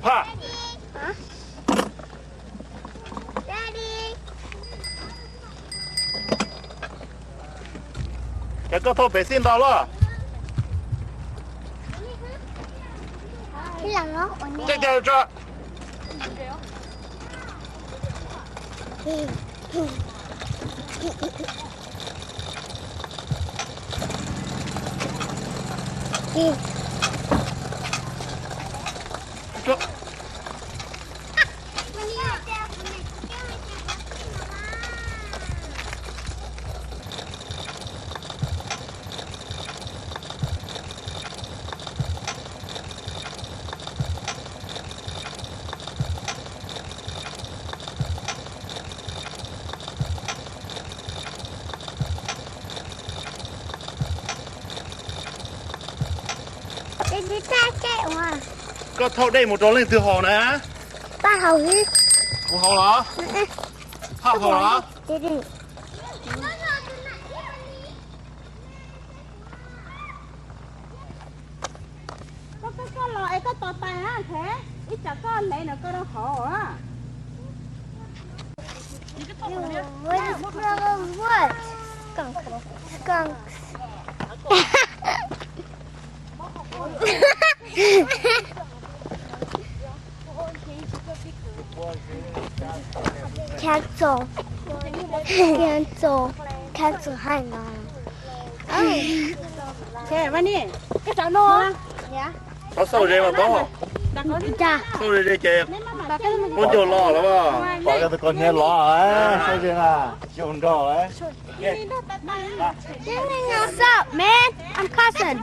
Pa. Daddy. Cái cơ thô bể xin đó lo. Cái lần đó. Chạy cho. Đi ta chạy mà. Có thâu đây một trò lên từ hồ nè. Ba hầu đi. Một hồ đó. Hai hồ đó. Đi đi. Có loại có tọt tài á thế. Ít chả có lấy nó có đâu khó á. What? Skunk. Cancel. Cancel hai ngày. Thế mà nè, cái cháu nô. Dạ. Có sâu rê mà to. Cha. Sâu rê kẹp. Con chỗ lò lắm à. Bỏ cái con nghe lò ấy, sao vậy à? Chồn đồ ấy. What's up, man? I'm cousin.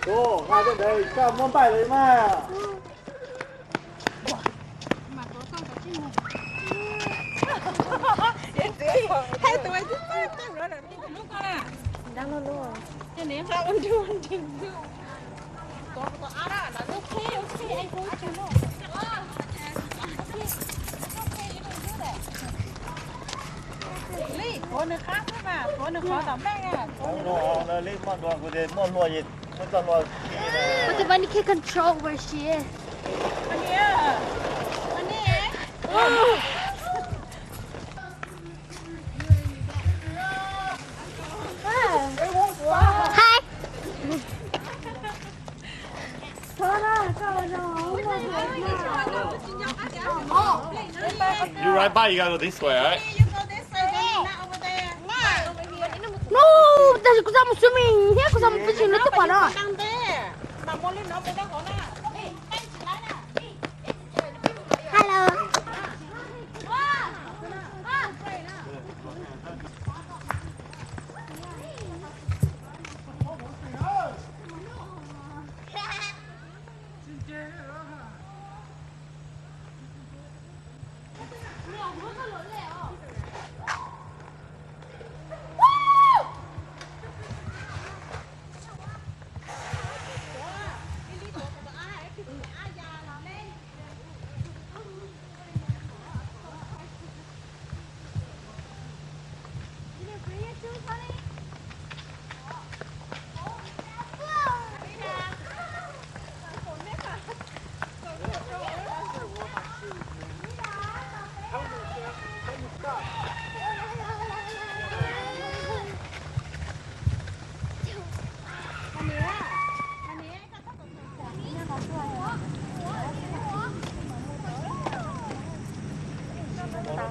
Cô, ngay bên đây, sao muốn bài đấy mà. Hai tụi chứ tôi rồi lúc con à. Đang luôn luôn. Cho nên sao anh đưa anh chừng đưa. Có ăn à, là ok anh cũng chịu luôn. Lý, có nơi khác thôi mà, có nơi khó tắm đây à. Nó lấy món đồ của đây, món lùa gì, nó cho lùa. But the bunny can't control where she is. Hi. You ride by, you gotta go this way, right? No, there's some swimming. Here, some fishing. Look at that. Hello.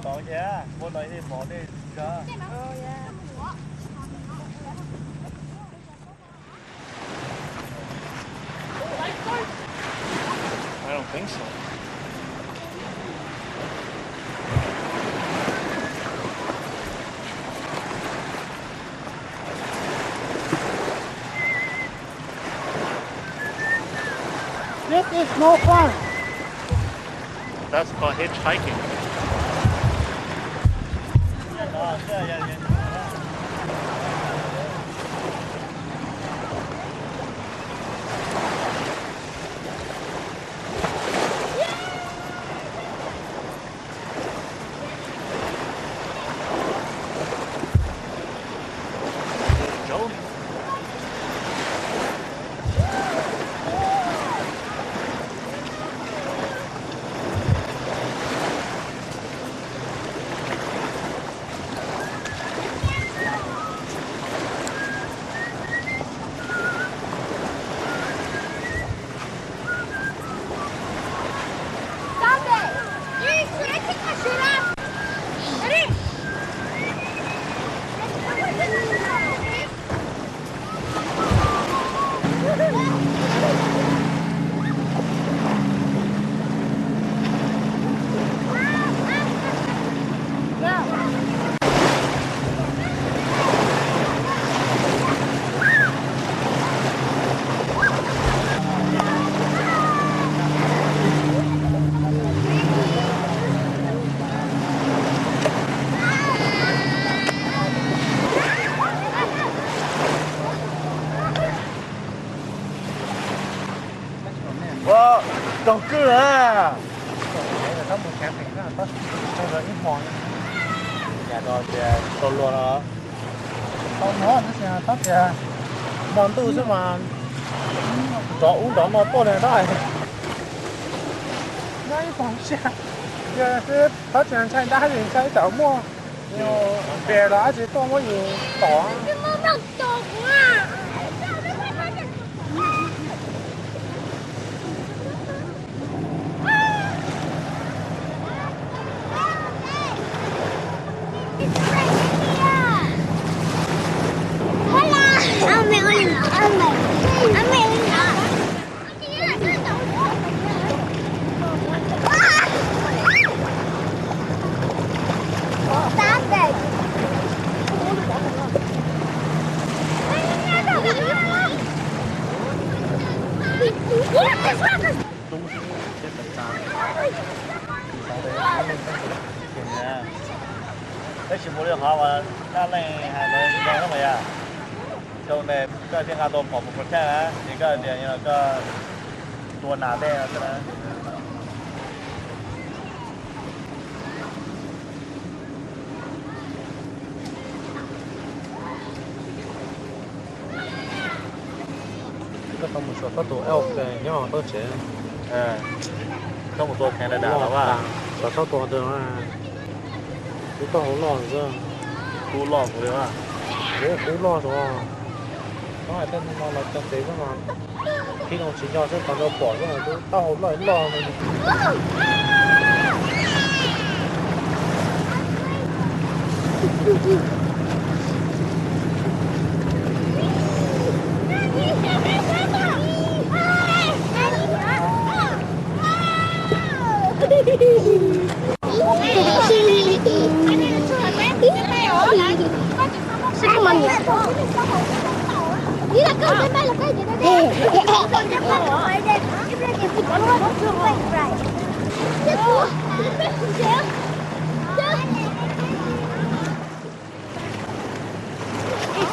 Bỏ chứ, món này thì bỏ đi cho. I don't think so. is no fun. That's called hitchhiking. Don't good à. Nó một cái mình rất là tốt. Cho nó ít mòn. Nhà đó thì tôi luôn đó. Không nó sẽ tốt kìa. Mòn tu chứ mà. Đó uống đó nó tốt này đó. Nó ít mòn xe. Giờ cứ phát triển chạy đá thì chạy đỡ mua. Nhưng về đó chỉ có có nhiều tỏ. Đấy chỉ muốn được họ mà ra này hàng này đen không vậy à? Trong này cái thiên hạ tôm một phần khác á, thì cái điện như là cái tua nà đen thế này. Cái tôm một số các tụ elf này nhỏ tốt chế. Không một tụ Canada là ba. Và các tụ được là cái tàu lò rồi, cú lò của nó à, cái cú lò rồi, nó là tên nó là tên thế cơ mà, khi nó chỉ cho sẽ còn đâu bỏ cái này tàu lò này.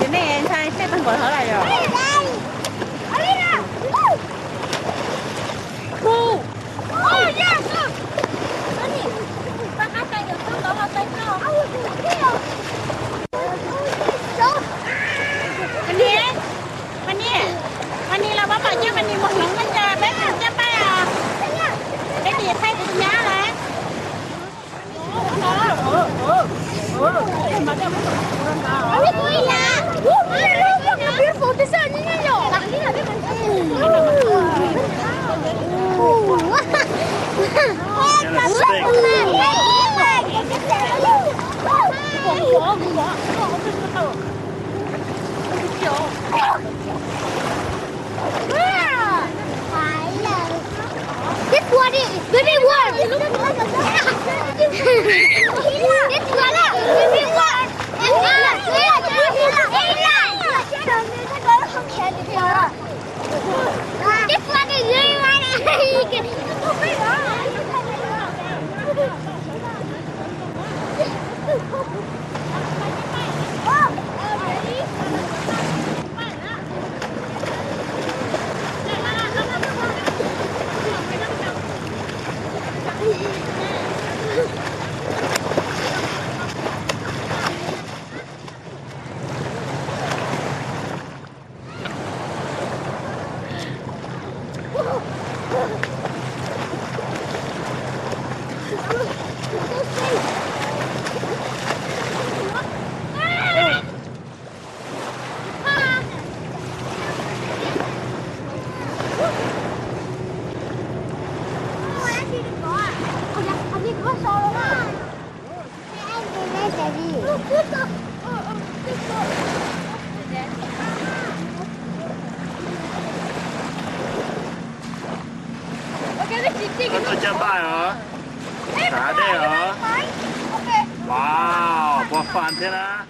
Cái này em sai xe tăng của nó lại rồi. Mình là bắp chứ mình một lần mình chờ bé mình cho bay à. Cái gì thay thì nhá lại. This one is very warm. This one very warm. This one is very warm. Có chân bài hả? Cả đây hả? Wow, bỏ phản thế nào?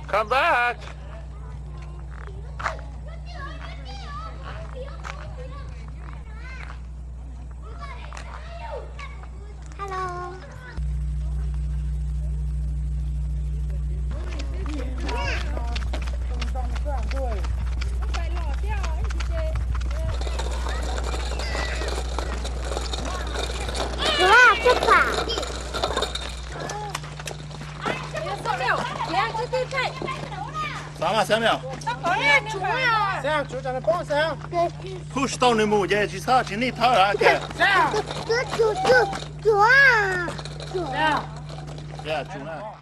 Come back. Hello. Wow, rất khỏe. Sao mà xem nào? Sao, chú cho nó bó sao? Push down the mood, yeah, just how you need to hả kìa. Chú à. Yeah, chú nào.